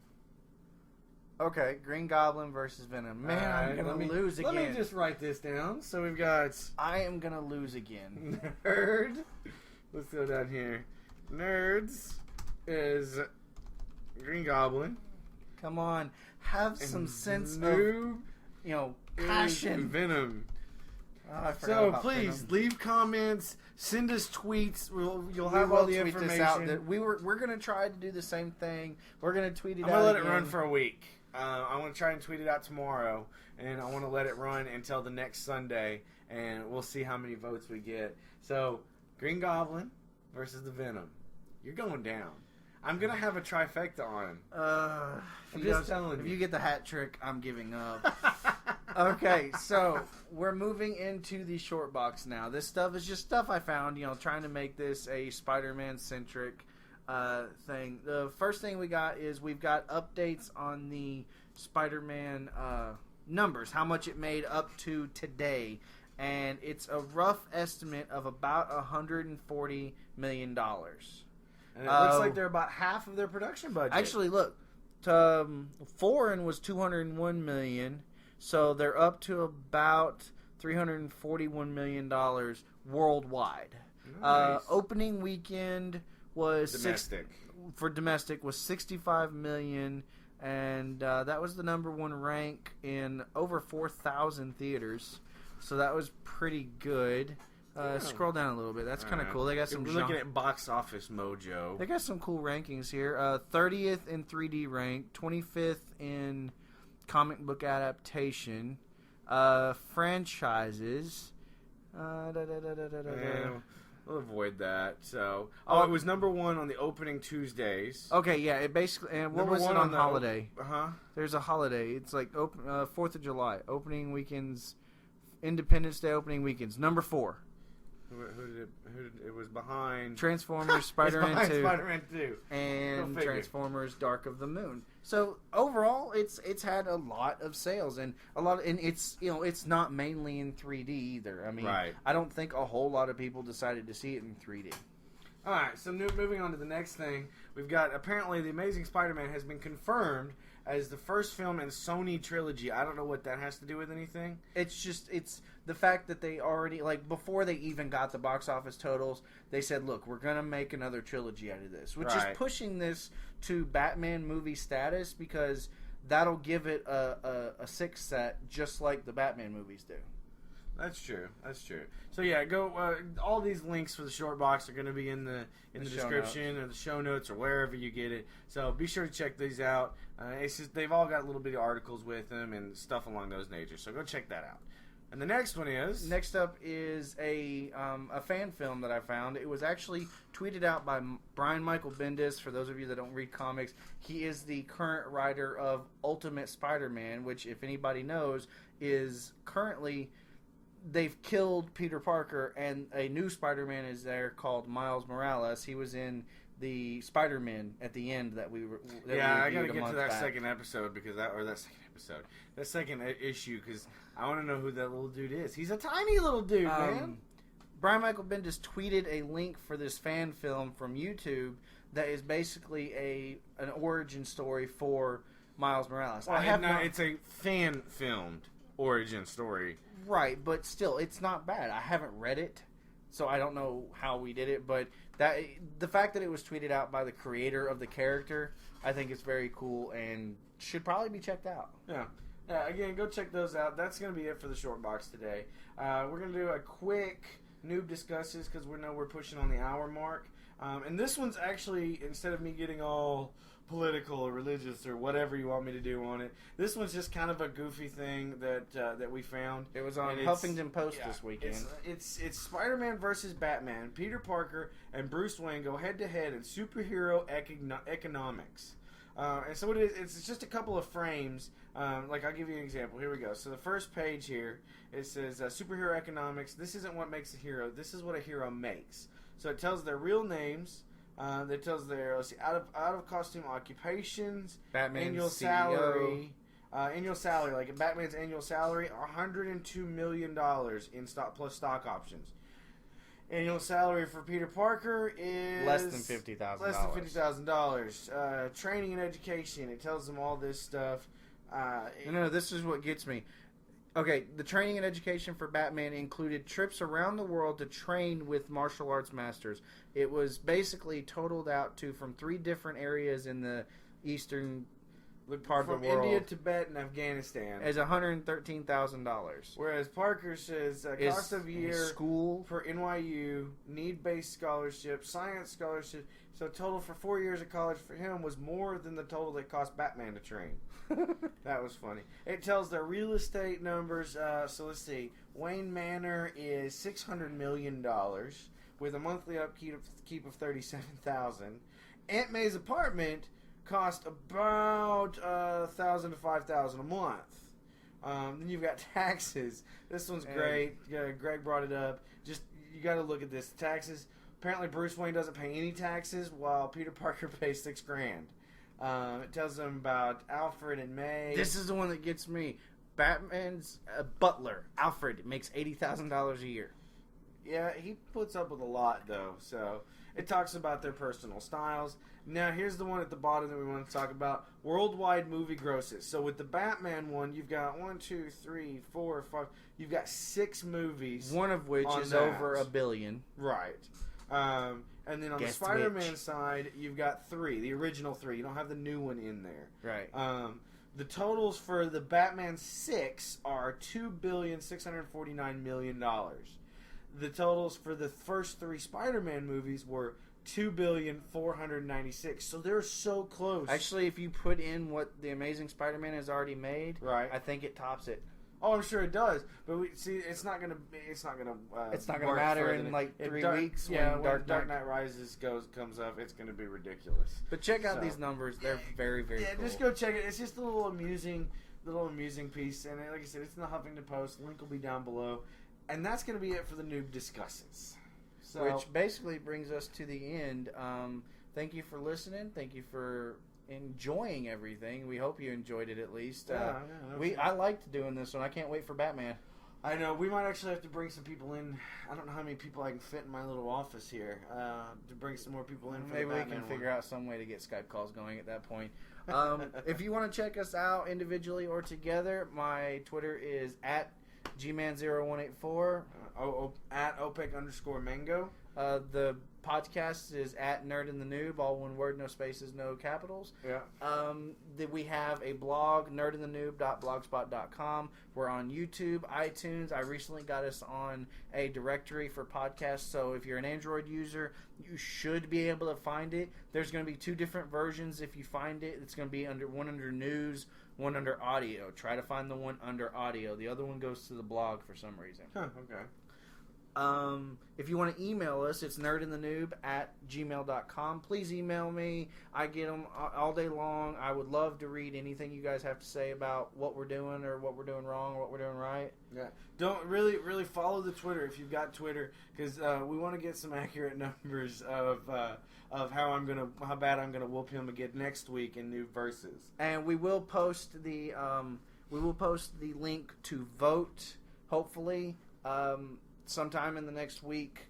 Okay, Green Goblin versus Venom. Man, I'm going to lose again. Let me just write this down. So we've got... I am going to lose again. Nerd. Let's go down here. Nerds is Green Goblin. Come on. Have some sense Noob of, passion. Venom. Oh, I forgot So about please Venom. leave comments, send us tweets. You'll We have will all the tweet information. this out. That we're gonna try to do the same thing. We're gonna tweet it I'm out. gonna let it again. run for a week. I want to try and tweet it out tomorrow, and I want to let it run until the next Sunday, and we'll see how many votes we get. So Green Goblin versus the Venom. You're going down. I'm gonna have a trifecta on him. I'm just telling If you. you get the hat trick, I'm giving up. Okay, so we're moving into the short box now. This stuff is just stuff I found, trying to make this a Spider-Man centric thing. The first thing we've got updates on the Spider-Man numbers, how much it made up to today, and it's a rough estimate of about $140 million. And it looks like they're about half of their production budget. Actually, look, foreign was $201 million, so they're up to about $341 million worldwide. Nice. Opening weekend was Domestic. domestic was $65 million, and that was the number one rank in over 4,000 theaters. So that was pretty good. Scroll down a little bit. That's kind of cool. They got some. We're looking at Box Office Mojo. They got some cool rankings here. 30th in 3D rank, 25th in comic book adaptation, franchises. We'll avoid that. So, it was number one on the opening Tuesdays. Okay, yeah. It basically and what Number was it one on on the holiday? There's a holiday. It's like 4th of July opening weekends, Independence Day opening weekends. Number 4. It was behind Transformers, Spider-Man 2, Spider-Man 2, and Go figure. Transformers: Dark of the Moon. So overall, it's had a lot of sales and it's not mainly in 3D either. I mean, Right. I don't think a whole lot of people decided to see it in 3D. All right, so moving on to the next thing, we've got apparently The Amazing Spider-Man has been confirmed as the first film in Sony Trilogy. I don't know what that has to do with anything. It's the fact that they already, before they even got the box office totals, they said, look, we're going to make another trilogy out of this, which is pushing this to Batman movie status because that'll give it a sixth set just like the Batman movies do. That's true. So yeah, go. All these links for the short box are going to be in the description or the show notes or wherever you get it. So be sure to check these out. It's just, they've all got little bitty articles with them and stuff along those natures. So go check that out. And the next one is... Next up is a fan film that I found. It was actually tweeted out by Brian Michael Bendis. For those of you that don't read comics, he is the current writer of Ultimate Spider-Man, which, if anybody knows, is currently... They've killed Peter Parker, and a new Spider-Man is there called Miles Morales. He was in the Spider-Man at the end that we were. That I we gotta reviewed a get to month that back. second episode that second issue because I want to know who that little dude is. He's a tiny little dude, man. Brian Michael Bendis tweeted a link for this fan film from YouTube that is basically an origin story for Miles Morales. Well, it's a fan filmed origin story, right? But still, it's not bad. I haven't read it, so I don't know how we did it. But the fact that it was tweeted out by the creator of the character, I think is very cool and should probably be checked out. Yeah. Again, go check those out. That's going to be it for the short box today. We're going to do a quick Noob Discusses because we know we're pushing on the hour mark. And this one's actually, instead of me getting all political or religious or whatever you want me to do on it, this one's just kind of a goofy thing that we found. It was on Huffington Post this weekend. It's Spider-Man versus Batman. Peter Parker and Bruce Wayne go head-to-head in superhero economics. And so what it is, it's just a couple of frames. Like, I'll give you an example. Here we go. So the first page here, it says superhero economics. This isn't what makes a hero. This is what a hero makes. So it tells their real names. That tells their out of costume occupations, Batman's annual CEO. salary, like Batman's annual salary, $102 million in stock plus stock options. Annual salary for Peter Parker is less than $50,000. Less than $50,000. Training and education. It tells them all this stuff. No, this is what gets me. Okay, the training and education for Batman included trips around the world to train with martial arts masters. It was basically totaled out to from 3 different areas in the eastern part of the world. From India, Tibet, and Afghanistan. As $113,000. Whereas Parker says cost of year school for NYU, need-based scholarship, science scholarship. So total for 4 years of college for him was more than the total that cost Batman to train. That was funny. It tells their real estate numbers. So let's see. Wayne Manor is $600 million with a monthly upkeep of $37,000. Aunt May's apartment cost about $1,000 to $5,000 a month. Then you've got taxes. This one's great. Greg brought it up. Just you got to look at this. Taxes. Apparently, Bruce Wayne doesn't pay any taxes, while Peter Parker pays $6,000. It tells them about Alfred and May. This is the one that gets me. Batman's butler, Alfred, makes $80,000 a year. Yeah, he puts up with a lot, though. So it talks about their personal styles. Now, here's the one at the bottom that we want to talk about. Worldwide movie grosses. So with the Batman one, you've got 1, 2, 3, 4, 5. You've got 6 movies. One of which is over $1 billion. Right. And then on the Spider-Man side, you've got 3. The original 3. You don't have the new one in there. Right. The totals for the Batman 6 are $2,649 million. The totals for the first 3 Spider-Man movies were $2,496. So they're so close. Actually, if you put in what the Amazing Spider-Man has already made, right, I think it tops it. Oh, I'm sure it does. But it's not gonna matter in like 3 weeks. Yeah, when Dark Knight Rises comes up, it's gonna be ridiculous. But check out these numbers; they're very, very cool. Just go check it. It's just a little amusing piece, and like I said, it's in the Huffington Post. Link will be down below, and that's gonna be it for the Noob Discusses. So, which basically brings us to the end. Thank you for listening. Thank you for enjoying everything. We hope you enjoyed it at least. I liked doing this one. I can't wait for Batman. I know. We might actually have to bring some people in. I don't know how many people I can fit in my little office here to bring some more people in. Maybe we can figure out some way to get Skype calls going at that point. If you want to check us out individually or together, my Twitter is at gman0184 at OPEC_mango. The podcast is at Nerd and the Noob, all one word, no spaces, no capitals. Yeah. We have a blog, nerdandthenoob.blogspot.com. We're on YouTube, iTunes. I recently got us on a directory for podcasts, so if you're an Android user, you should be able to find it. There's going to be 2 different versions. If you find it, it's going to be one under news, one under audio. Try to find the one under audio. The other one goes to the blog for some reason. Huh, okay. If you want to email us, it's nerdandthenoob@gmail.com. Please email me. I get them all day long. I would love to read anything you guys have to say about what we're doing or what we're doing wrong or what we're doing right. Yeah. Don't really follow the Twitter if you've got Twitter, because we want to get some accurate numbers of how bad I'm gonna whoop him again next week in Noob Versus. And we will post the link to vote, hopefully, sometime in the next week,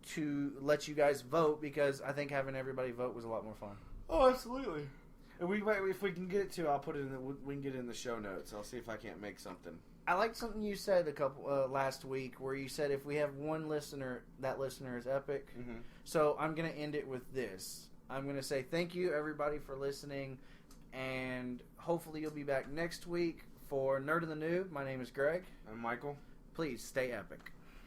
to let you guys vote, because I think having everybody vote was a lot more fun. Oh, absolutely. And if we can get it to, I'll put it in. We can get it in the show notes. I'll see if I can't make something. I liked something you said last week, where you said if we have one listener, that listener is epic. Mm-hmm. So I'm going to end it with this. I'm going to say thank you, everybody, for listening, and hopefully you'll be back next week for Nerd and the Noob. My name is Greg. I'm Michael. Please stay epic.